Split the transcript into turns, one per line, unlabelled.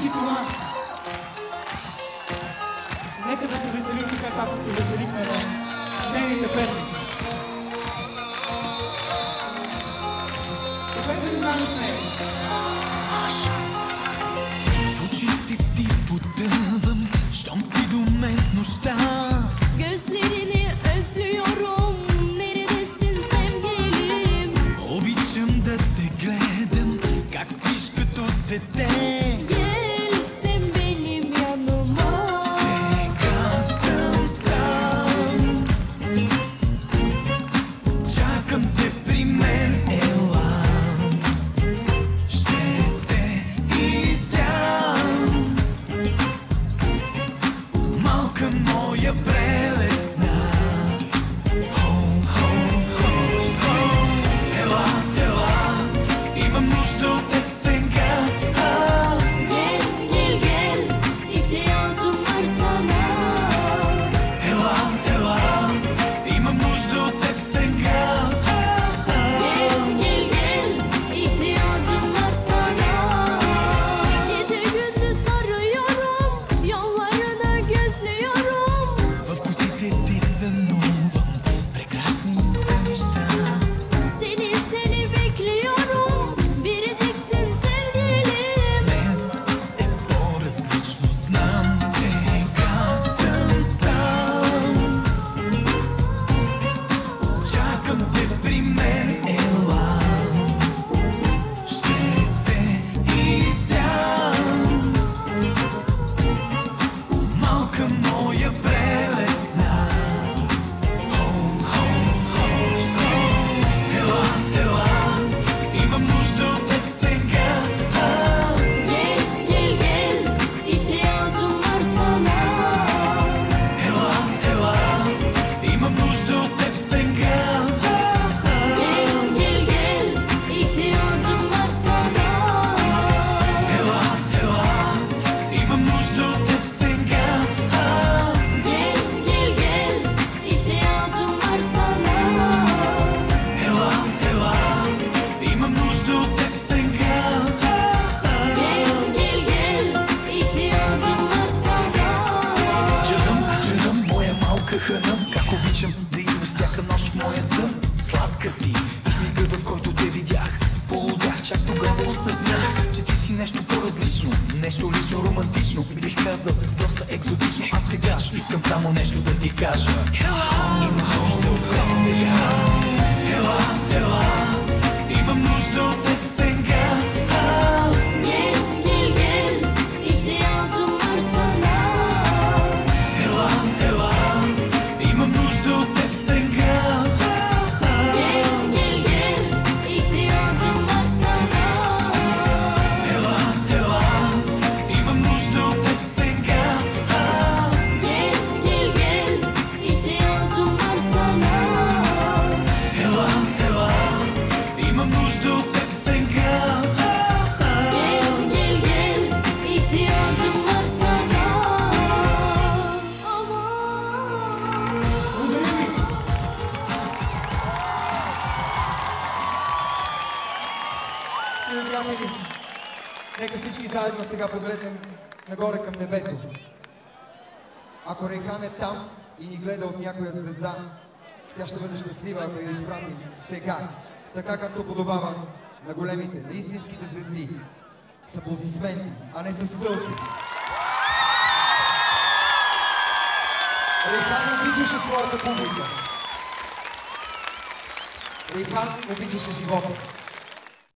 въпреки това, нека да се веселим така, както се веселихме на нейните песни. Ще бъдем заедно с нея.
В очите ти потъвам, щом си до мен в нощта.
Gözlerini özlüyorum, neredesin sevgilim?
Обичам да те гледам, как спиш като дете.
Gel sen benim yanıma.
Сега съм сам, чакам те при мен, ела. Ще те изям, малка моя прелесна. Ела, ела, имам нужда от теб сега.
Gel gel gel, ihtiyacım var sana.
Ела, ела, имам нужда от теб сега.
Gel gel gel, ihtiyacım var sana. Gece gündüz arıyorum, yollarını gözlüyorum.
В косите ти сънувам, прекрасни сънища.
Seni bekliyorum, biriciksin sevgilim.
Днес е по-различно, знам. Сега съм сам, чакам те при мен, ела. Ще те изям, малка моя прелесна. Ела, ела, имам нужда от теб сега.
Gel gel gel, ihtiyacım var sana.
Ела, ела, имам нужда от теб сега.
Gel gel gel, ihtiyacım var sana.
Ела, ела, имам нужда от теб сега.
Gel gel gel, ihtiyacım var sana.
Ела, ела, имам нужда от теб сега.
Gel gel gel, ihtiyacım var sana.
Джеръм, моя малка хънъм, как обичам да идваш всяка нощ в моя сън. Сладка си, и в мига, в който те видях, полудях, чак тогава осъзнах, че ти си нещо по-различно, нещо лично, романтично, бих казал, доста екзотично. А сега искам само нещо да ти кажа. Имам нужда от теб сега. Ела, ела, имам нужда от теб сега.
Gel gel gel, ihtiyacım var sana.
Ела, ела, имам нужда от теб сега.
Gel gel gel, ihtiyacım var sana.
Ела, ела, имам нужда от теб сега.
Gel gel gel, ihtiyacım var sana.
Ела, ела, имам нужда от теб сега.
Gel gel gel, ihtiyacım var sana. Aman.
Благодаря ви! Скъпи приятели, нека всички заедно сега погледнем нагоре към небето. Ако Рейхан е там и ни гледа от някоя звезда, тя ще бъде щастлива, ако я изпратим сега, така както подобава на големите, на истинските звезди, с аплодисменти, а не с сълзи. Рейхан обичаше своята публика. Рейхан обичаше живота.